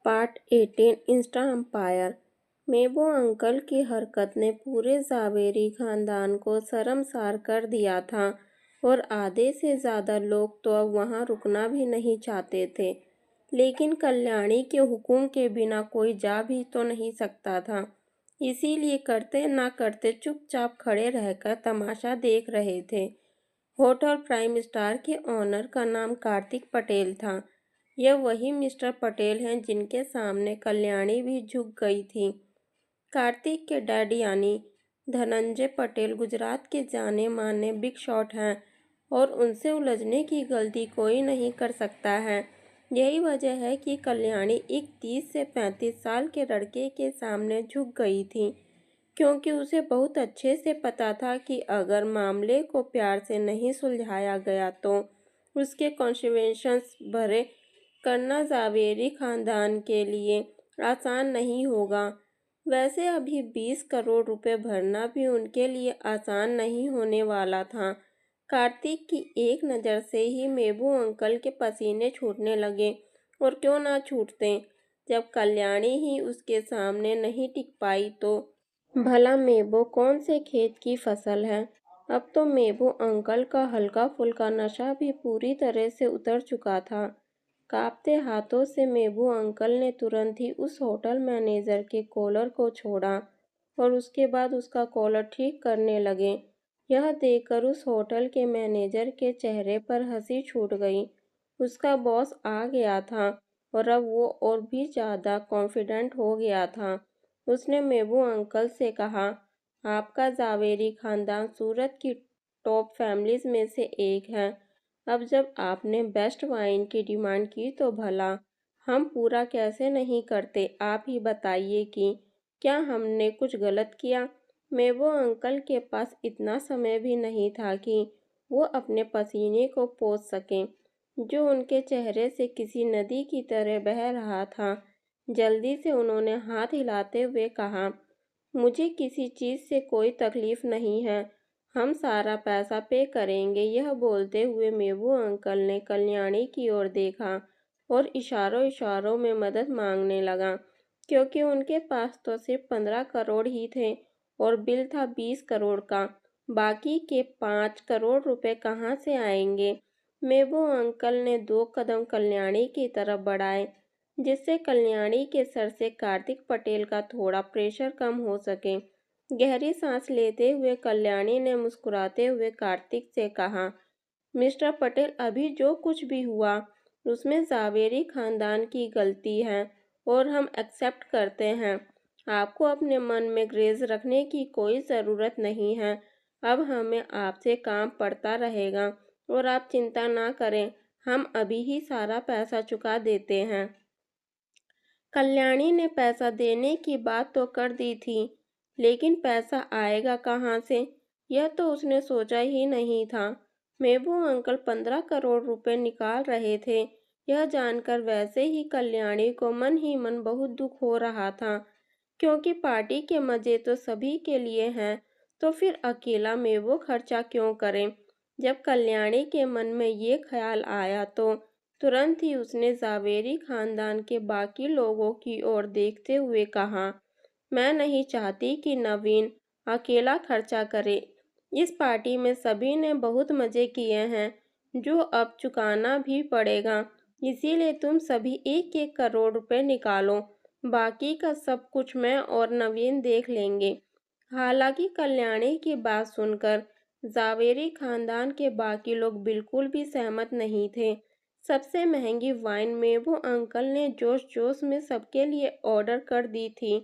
Part 18 Insta umpire. Mebo uncle की हरकत ने पूरे जावेरी खानदान को शर्मसार कर दिया था और आधे से ज़्यादा लोग तो अब वहाँ रुकना भी नहीं चाहते थे। लेकिन कल्याणी के हुक्म के बिना कोई जा भी तो नहीं सकता था, इसीलिए करते ना करते चुपचाप खड़े रहकर तमाशा देख रहे थे। होटल प्राइम स्टार के ऑनर का नाम कार्तिक पटेल था। यह वही मिस्टर पटेल हैं जिनके सामने कल्याणी भी झुक गई थी। कार्तिक के डैड यानी धनंजय पटेल गुजरात के जाने माने बिग शॉट हैं और उनसे उलझने की गलती कोई नहीं कर सकता है। यही वजह है कि कल्याणी एक 30 से 35 साल के लड़के के सामने झुक गई थी, क्योंकि उसे बहुत अच्छे से पता था कि अगर मामले को प्यार से नहीं सुलझाया गया तो उसके कॉन्सिक्वेंसेस भरे करना जावेरी खानदान के लिए आसान नहीं होगा। वैसे अभी 20 करोड़ रुपए भरना भी उनके लिए आसान नहीं होने वाला था। कार्तिक की एक नज़र से ही मेबू अंकल के पसीने छूटने लगे, और क्यों ना छूटते जब कल्याणी ही उसके सामने नहीं टिक पाई तो। भला मेबो कौन से खेत की फसल है। अब तो मेबू अंकल का हल्का फुल्का नशा भी पूरी तरह से उतर चुका था। कांपते हाथों से मेबू अंकल ने तुरंत ही उस होटल मैनेजर के कॉलर को छोड़ा और उसके बाद उसका कॉलर ठीक करने लगे। यह देखकर उस होटल के मैनेजर के चेहरे पर हंसी छूट गई। उसका बॉस आ गया था और अब वो और भी ज़्यादा कॉन्फिडेंट हो गया था। उसने मेबू अंकल से कहा, आपका जावेरी खानदान सूरत की टॉप फैमिलीज में से एक है। अब जब आपने बेस्ट वाइन की डिमांड की तो भला हम पूरा कैसे नहीं करते। आप ही बताइए कि क्या हमने कुछ गलत किया। मेबू अंकल के पास इतना समय भी नहीं था कि वो अपने पसीने को पोंछ सकें, जो उनके चेहरे से किसी नदी की तरह बह रहा था। जल्दी से उन्होंने हाथ हिलाते हुए कहा, मुझे किसी चीज़ से कोई तकलीफ नहीं है, हम सारा पैसा पे करेंगे। यह बोलते हुए मेबू अंकल ने कल्याणी की ओर देखा और इशारों इशारों में मदद मांगने लगा, क्योंकि उनके पास तो सिर्फ 15 करोड़ ही थे और बिल था 20 करोड़ का। बाकी के 5 करोड़ रुपए कहाँ से आएंगे। मेबू अंकल ने 2 कदम कल्याणी की तरफ बढ़ाए, जिससे कल्याणी के सर से कार्तिक पटेल का थोड़ा प्रेशर कम हो सके। गहरी सांस लेते हुए कल्याणी ने मुस्कुराते हुए कार्तिक से कहा, मिस्टर पटेल, अभी जो कुछ भी हुआ उसमें जावेरी खानदान की गलती है और हम एक्सेप्ट करते हैं। आपको अपने मन में ग्रेज रखने की कोई ज़रूरत नहीं है। अब हमें आपसे काम पड़ता रहेगा और आप चिंता ना करें, हम अभी ही सारा पैसा चुका देते हैं। कल्याणी ने पैसा देने की बात तो कर दी थी, लेकिन पैसा आएगा कहाँ से, यह तो उसने सोचा ही नहीं था। मेबू अंकल 15 करोड़ रुपए निकाल रहे थे। यह जानकर वैसे ही कल्याणी को मन ही मन बहुत दुख हो रहा था, क्योंकि पार्टी के मजे तो सभी के लिए हैं, तो फिर अकेला मेबू खर्चा क्यों करें। जब कल्याणी के मन में ये ख्याल आया तो तुरंत ही उसने जावेरी खानदान के बाकी लोगों की ओर देखते हुए कहा, मैं नहीं चाहती कि नवीन अकेला खर्चा करे। इस पार्टी में सभी ने बहुत मज़े किए हैं, जो अब चुकाना भी पड़ेगा। इसीलिए तुम सभी 1-1 करोड़ रुपए निकालो, बाकी का सब कुछ मैं और नवीन देख लेंगे। हालांकि कल्याणी की बात सुनकर जावेरी खानदान के बाकी लोग बिल्कुल भी सहमत नहीं थे। सबसे महंगी वाइन मेबू अंकल ने जोश जोश में सबके लिए ऑर्डर कर दी थी,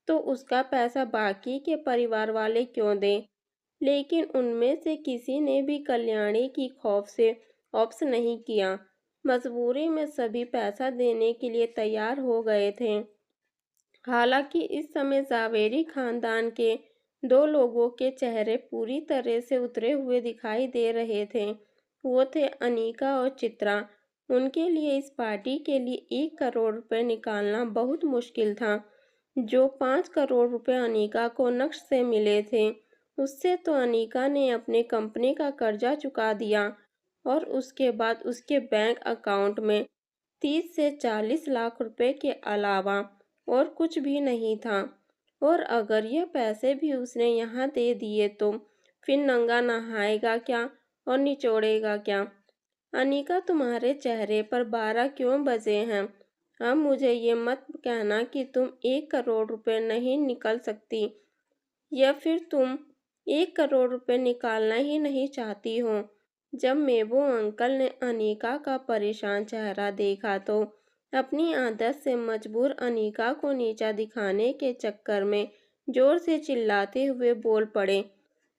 तो उसका पैसा बाकी के परिवार वाले क्यों दें। लेकिन उनमें से किसी ने भी कल्याणी की खौफ से ऑप्स नहीं किया। मजबूरी में सभी पैसा देने के लिए तैयार हो गए थे। हालांकि इस समय जावेरी खानदान के 2 लोगों के चेहरे पूरी तरह से उतरे हुए दिखाई दे रहे थे। वो थे अनीका और चित्रा। उनके लिए इस पार्टी के लिए 1 करोड़ रुपए निकालना बहुत मुश्किल था। जो 5 करोड़ रुपए अनीका को नक्श से मिले थे, उससे तो अनीका ने अपने कंपनी का कर्जा चुका दिया और उसके बाद उसके बैंक अकाउंट में 30 से 40 लाख रुपए के अलावा और कुछ भी नहीं था। और अगर यह पैसे भी उसने यहाँ दे दिए तो फिर नंगा नहाएगा क्या और निचोड़ेगा क्या? अनिका, तुम्हारे चेहरे पर 12 क्यों बजे हैं? अब मुझे ये मत कहना कि तुम 1 करोड़ रुपए नहीं निकल सकती, या फिर तुम 1 करोड़ रुपए निकालना ही नहीं चाहती हो। जब मेबू अंकल ने अनीका का परेशान चेहरा देखा तो अपनी आदत से मजबूर अनीका को नीचा दिखाने के चक्कर में जोर से चिल्लाते हुए बोल पड़े।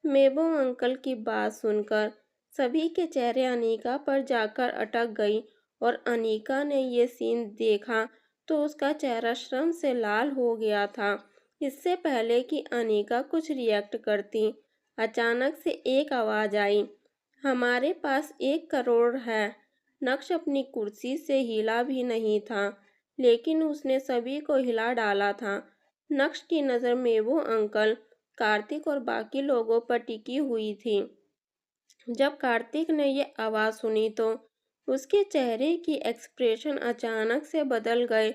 मेबू अंकल की बात सुनकर सभी के चेहरे अनीका पर जाकर अटक गई और अनीका ने ये सीन देखा तो उसका चेहरा शर्म से लाल हो गया था। इससे पहले कि अनीका कुछ रिएक्ट करती, अचानक से एक आवाज आई, हमारे पास 1 करोड़ है। नक्श अपनी कुर्सी से हिला भी नहीं था, लेकिन उसने सभी को हिला डाला था। नक्श की नज़र मेबू अंकल, कार्तिक और बाकी लोगों पर टिकी हुई थी। जब कार्तिक ने ये आवाज़ सुनी तो उसके चेहरे की एक्सप्रेशन अचानक से बदल गए।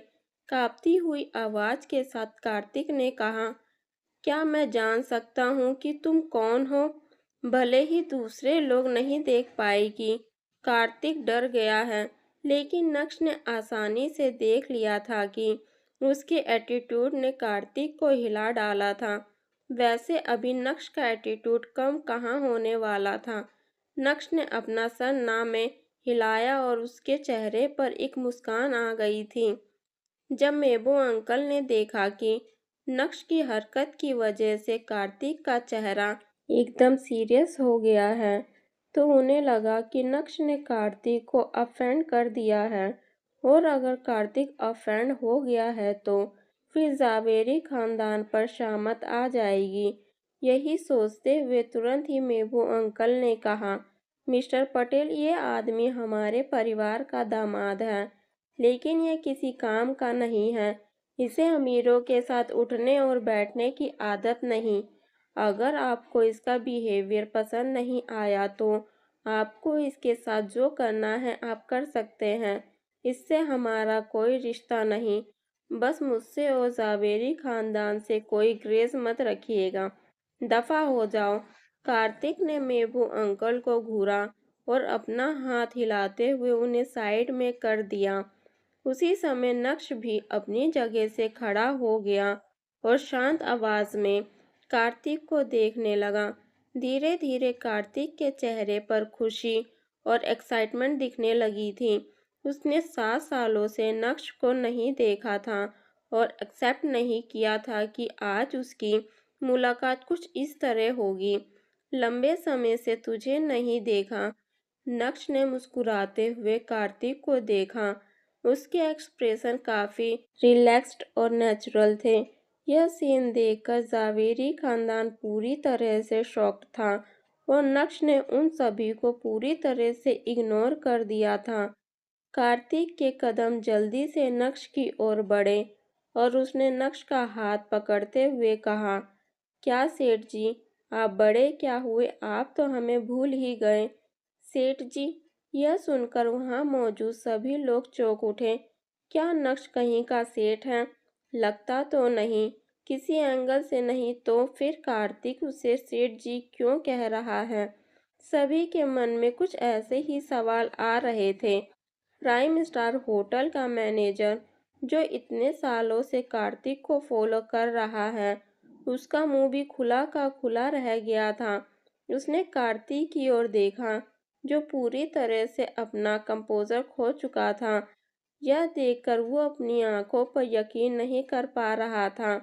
कांपती हुई आवाज़ के साथ कार्तिक ने कहा, क्या मैं जान सकता हूँ कि तुम कौन हो? भले ही दूसरे लोग नहीं देख पाएगी। कार्तिक डर गया है, लेकिन नक्श ने आसानी से देख लिया था कि उसके एटीट्यूड ने कार्तिक को हिला डाला था। वैसे अभी नक्श का एटीट्यूड कम कहाँ होने वाला था। नक्श ने अपना सर ना में हिलाया और उसके चेहरे पर एक मुस्कान आ गई थी। जब मेबू अंकल ने देखा कि नक्श की हरकत की वजह से कार्तिक का चेहरा एकदम सीरियस हो गया है, तो उन्हें लगा कि नक्श ने कार्तिक को ऑफेंड कर दिया है, और अगर कार्तिक ऑफेंड हो गया है तो फिर जावेरी खानदान पर शामत आ जाएगी। यही सोचते हुए तुरंत ही मेबू अंकल ने कहा, मिस्टर पटेल, ये आदमी हमारे परिवार का दामाद है, लेकिन ये किसी काम का नहीं है। इसे अमीरों के साथ उठने और बैठने की आदत नहीं। अगर आपको इसका बिहेवियर पसंद नहीं आया तो आपको इसके साथ जो करना है आप कर सकते हैं। इससे हमारा कोई रिश्ता नहीं। बस मुझसे और जावेरी खानदान से कोई ग्रेज मत रखिएगा। दफा हो जाओ। कार्तिक ने मेबू अंकल को घूरा और अपना हाथ हिलाते हुए उन्हें साइड में कर दिया। उसी समय नक्श भी अपनी जगह से खड़ा हो गया और शांत आवाज में कार्तिक को देखने लगा। धीरे धीरे कार्तिक के चेहरे पर खुशी और एक्साइटमेंट दिखने लगी थी। उसने 7 सालों से नक्श को नहीं देखा था और एक्सेप्ट नहीं किया था कि आज उसकी मुलाकात कुछ इस तरह होगी। लंबे समय से तुझे नहीं देखा। नक्श ने मुस्कुराते हुए कार्तिक को देखा। उसके एक्सप्रेशन काफ़ी रिलैक्स्ड और नेचुरल थे। यह सीन देखकर जावेरी खानदान पूरी तरह से शॉक्ड था और नक्श ने उन सभी को पूरी तरह से इग्नोर कर दिया था। कार्तिक के कदम जल्दी से नक्श की ओर बढ़े और उसने नक्श का हाथ पकड़ते हुए कहा, क्या सेठ जी, आप बड़े क्या हुए? आप तो हमें भूल ही गए। सेठ जी, यह सुनकर वहां मौजूद सभी लोग चौंक उठे। क्या नक्श कहीं का सेठ है? लगता तो नहीं। किसी एंगल से नहीं तो फिर कार्तिक उसे सेठ जी क्यों कह रहा है? सभी के मन में कुछ ऐसे ही सवाल आ रहे थे। प्राइम स्टार होटल का मैनेजर, जो इतने सालों से कार्तिक को फॉलो कर रहा है, उसका मुंह भी खुला का खुला रह गया था। उसने कार्तिक की ओर देखा, जो पूरी तरह से अपना कंपोजर खो चुका था। यह देखकर वो अपनी आंखों पर यकीन नहीं कर पा रहा था।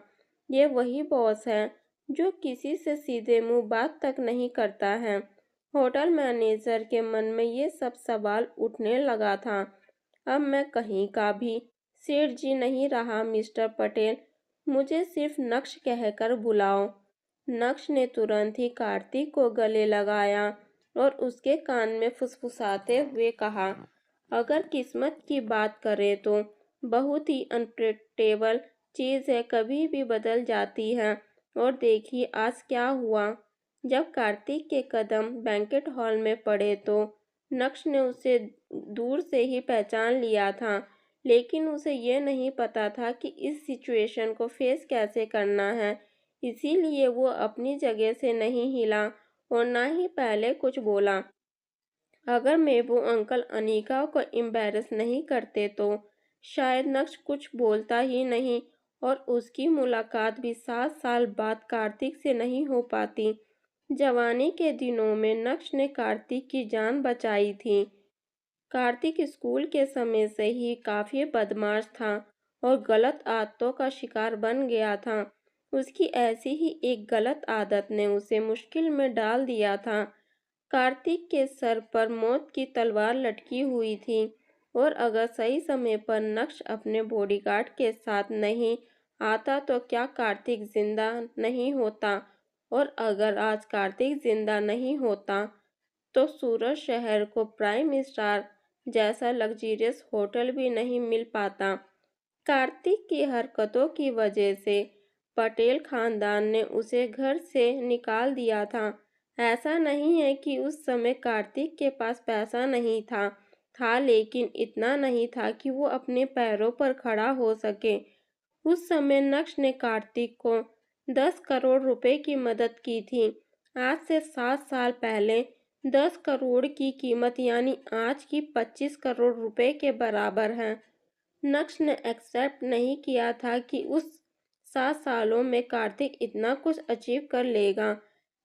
ये वही बॉस है जो किसी से सीधे मुंह बात तक नहीं करता है। होटल मैनेजर के मन में ये सब सवाल उठने लगा था। अब मैं कहीं का भी सेठ जी नहीं रहा मिस्टर पटेल, मुझे सिर्फ नक्श कहकर बुलाओ। नक्श ने तुरंत ही कार्तिक को गले लगाया और उसके कान में फुसफुसाते हुए कहा, अगर किस्मत की बात करें तो बहुत ही अनप्रेडिक्टेबल चीज़ है, कभी भी बदल जाती है। और देखिए आज क्या हुआ। जब कार्तिक के कदम बैंकेट हॉल में पड़े तो नक्श ने उसे दूर से ही पहचान लिया था, लेकिन उसे ये नहीं पता था कि इस सिचुएशन को फेस कैसे करना है। इसीलिए वो अपनी जगह से नहीं हिला और ना ही पहले कुछ बोला। अगर मेबू अंकल अनीका को एम्बैरस नहीं करते तो शायद नक्श कुछ बोलता ही नहीं और उसकी मुलाकात भी 7 साल बाद कार्तिक से नहीं हो पाती। जवानी के दिनों में नक्श ने कार्तिक की जान बचाई थी। कार्तिक स्कूल के समय से ही काफी बदमाश था और गलत आदतों का शिकार बन गया था। उसकी ऐसी ही एक गलत आदत ने उसे मुश्किल में डाल दिया था। कार्तिक के सर पर मौत की तलवार लटकी हुई थी और अगर सही समय पर नक्श अपने बॉडीगार्ड के साथ नहीं आता तो क्या कार्तिक जिंदा नहीं होता। और अगर आज कार्तिक जिंदा नहीं होता तो सूरत शहर को प्राइम स्टार जैसा लग्जरियस होटल भी नहीं मिल पाता। कार्तिक की हरकतों की वजह से पटेल खानदान ने उसे घर से निकाल दिया था। ऐसा नहीं है कि उस समय कार्तिक के पास पैसा नहीं था लेकिन इतना नहीं था कि वो अपने पैरों पर खड़ा हो सके। उस समय नक्श ने कार्तिक को 10 करोड़ रुपए की मदद की थी। आज से 7 साल पहले 10 करोड़ की कीमत यानी आज की 25 करोड़ रुपए के बराबर है। नक्श ने एक्सेप्ट नहीं किया था कि उस 7 सालों में कार्तिक इतना कुछ अचीव कर लेगा।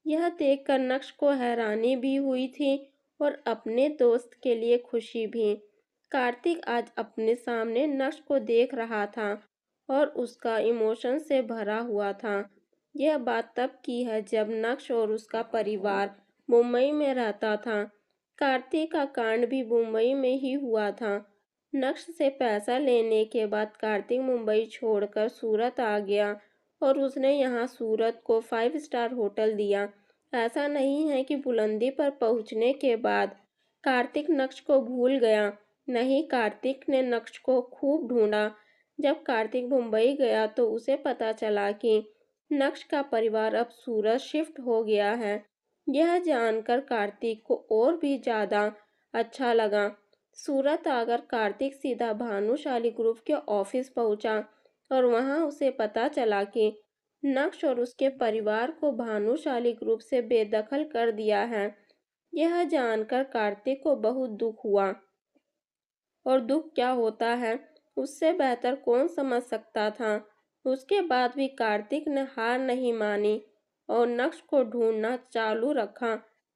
यह देखकर नक्श को हैरानी भी हुई थी और अपने दोस्त के लिए खुशी भी। कार्तिक आज अपने सामने नक्श को देख रहा था और उसका इमोशन से भरा हुआ था। यह बात तब की है जब नक्श और उसका परिवार मुंबई में रहता था। कार्तिक का कांड भी मुंबई में ही हुआ था। नक्श से पैसा लेने के बाद कार्तिक मुंबई छोड़कर सूरत आ गया और उसने यहाँ सूरत को 5 स्टार होटल दिया। ऐसा नहीं है कि बुलंदी पर पहुँचने के बाद कार्तिक नक्श को भूल गया। नहीं, कार्तिक ने नक्श को खूब ढूंढा। जब कार्तिक मुंबई गया तो उसे पता चला कि नक्श का परिवार अब सूरत शिफ्ट हो गया है। यह जानकर कार्तिक को और भी ज़्यादा अच्छा लगा। सूरत आकर कार्तिक सीधा भानुशाली ग्रुप के ऑफिस पहुंचा और वहां उसे पता चला कि नक्श और उसके परिवार को भानुशाली ग्रुप से बेदखल कर दिया है। यह जानकर कार्तिक को बहुत दुख हुआ और दुख क्या होता है उससे बेहतर कौन समझ सकता था। उसके बाद भी कार्तिक ने हार नहीं मानी और नक्श को ढूंढना चालू रखा,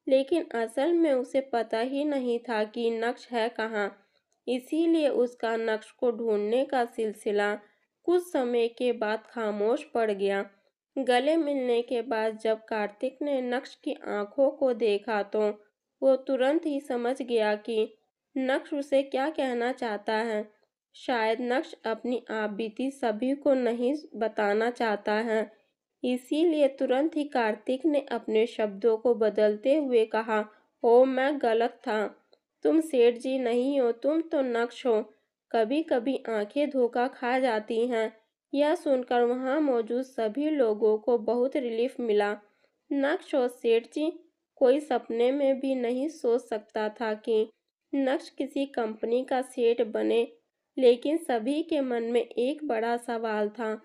लेकिन असल में उसे पता ही नहीं था कि नक्श है कहाँ। इसीलिए उसका नक्श को ढूंढने का सिलसिला कुछ समय के बाद खामोश पड़ गया। गले मिलने के बाद जब कार्तिक ने नक्श की आंखों को देखा तो वो तुरंत ही समझ गया कि नक्श उसे क्या कहना चाहता है। शायद नक्श अपनी आपबीती सभी को नहीं बताना चाहता है। इसीलिए तुरंत ही कार्तिक ने अपने शब्दों को बदलते हुए कहा, ओ मैं गलत था। तुम सेठ जी नहीं हो, तुम तो नक्श हो। कभी कभी आंखें धोखा खा जाती हैं। यह सुनकर वहां मौजूद सभी लोगों को बहुत रिलीफ मिला। नक्श और सेठ जी कोई सपने में भी नहीं सोच सकता था कि नक्श किसी कंपनी का सेठ बने, लेकिन सभी के मन में एक बड़ा सवाल था।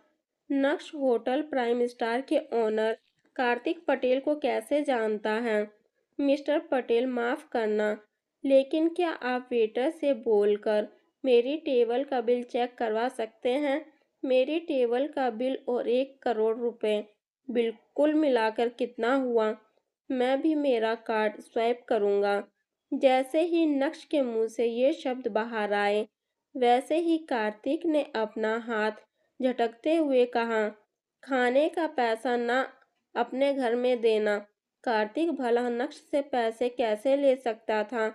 नक्श होटल प्राइम स्टार के ओनर कार्तिक पटेल को कैसे जानता है? मिस्टर पटेल, माफ करना, लेकिन क्या आप वेटर से बोलकर मेरी टेबल का बिल चेक करवा सकते हैं? मेरी टेबल का बिल और 1 करोड़ रुपए बिल्कुल मिलाकर कितना हुआ? मैं भी मेरा कार्ड स्वैप करूंगा। जैसे ही नक्श के मुंह से ये शब्द बाहर आए, वैसे ही कार्तिक ने अपना हाथ झटकते हुए कहा, खाने का पैसा ना अपने घर में देना। कार्तिक भला नक्श से पैसे कैसे ले सकता था?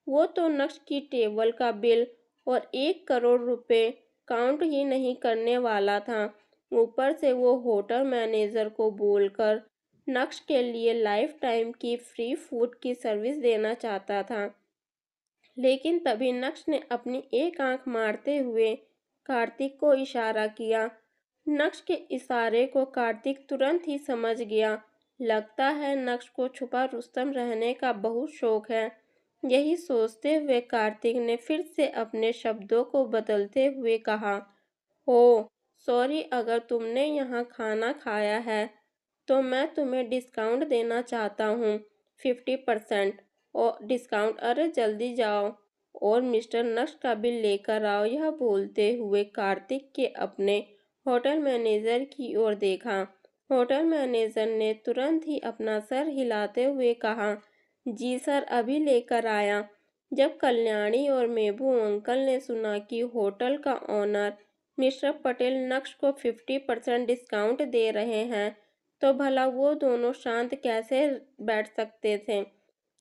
वो तो नक्श की टेबल का बिल और 1 करोड़ रुपए काउंट ही नहीं करने वाला था। ऊपर से वो होटल मैनेजर को बोलकर नक्श के लिए लाइफ टाइम की फ्री फूड की सर्विस देना चाहता था। लेकिन तभी नक्श ने अपनी एक आंख मारते हुए कार्तिक को इशारा किया। नक्श के इशारे को कार्तिक तुरंत ही समझ गया। लगता है नक्श को छुपा रुस्तम रहने का बहुत शौक है। यही सोचते हुए कार्तिक ने फिर से अपने शब्दों को बदलते हुए कहा, ओह सॉरी, अगर तुमने यहाँ खाना खाया है तो मैं तुम्हें डिस्काउंट देना चाहता हूँ, 50%। और डिस्काउंट, अरे जल्दी जाओ और मिस्टर नक्श का बिल लेकर आओ। यह बोलते हुए कार्तिक के अपने होटल मैनेजर की ओर देखा। होटल मैनेजर ने तुरंत ही अपना सर हिलाते हुए कहा, जी सर, अभी लेकर आया। जब कल्याणी और मेबू अंकल ने सुना कि होटल का ओनर मिस्टर पटेल नक्श को 50% डिस्काउंट दे रहे हैं, तो भला वो दोनों शांत कैसे बैठ सकते थे।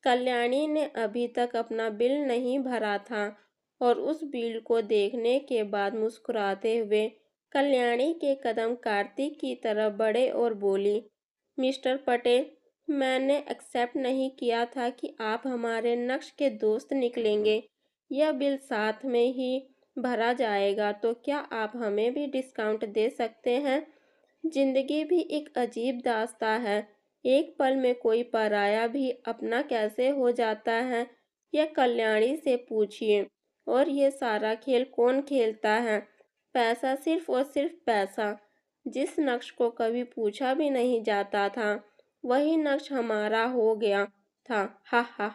कल्याणी ने अभी तक अपना बिल नहीं भरा था और उस बिल को देखने के बाद मुस्कुराते हुए कल्याणी के कदम कार्तिक की तरफ बढ़े और बोली, मिस्टर पटेल, मैंने एक्सेप्ट नहीं किया था कि आप हमारे नक्श के दोस्त निकलेंगे। यह बिल साथ में ही भरा जाएगा, तो क्या आप हमें भी डिस्काउंट दे सकते हैं। जिंदगी भी एक अजीब दास्तां है, एक पल में कोई पराया भी अपना कैसे हो जाता है। यह कल्याणी से पूछिए। और ये सारा खेल कौन खेलता है। पैसा, सिर्फ और सिर्फ पैसा। जिस नक्श को कभी पूछा भी नहीं जाता था, वही नक्श हमारा हो गया था। हा हा।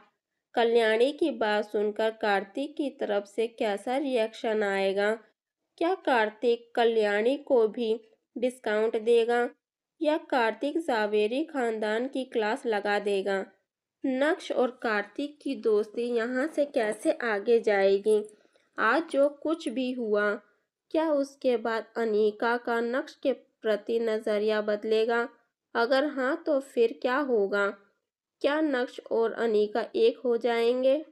कल्याणी की बात सुनकर कार्तिक की तरफ से कैसा रिएक्शन आएगा। क्या कार्तिक कल्याणी को भी डिस्काउंट देगा या कार्तिक जावेरी खानदान की क्लास लगा देगा। नक्श और कार्तिक की दोस्ती यहाँ से कैसे आगे जाएगी। आज जो कुछ भी हुआ, क्या उसके बाद अनीका का नक्श के प्रति नजरिया बदलेगा। अगर हाँ, तो फिर क्या होगा। क्या नक्श और अनीका एक हो जाएंगे।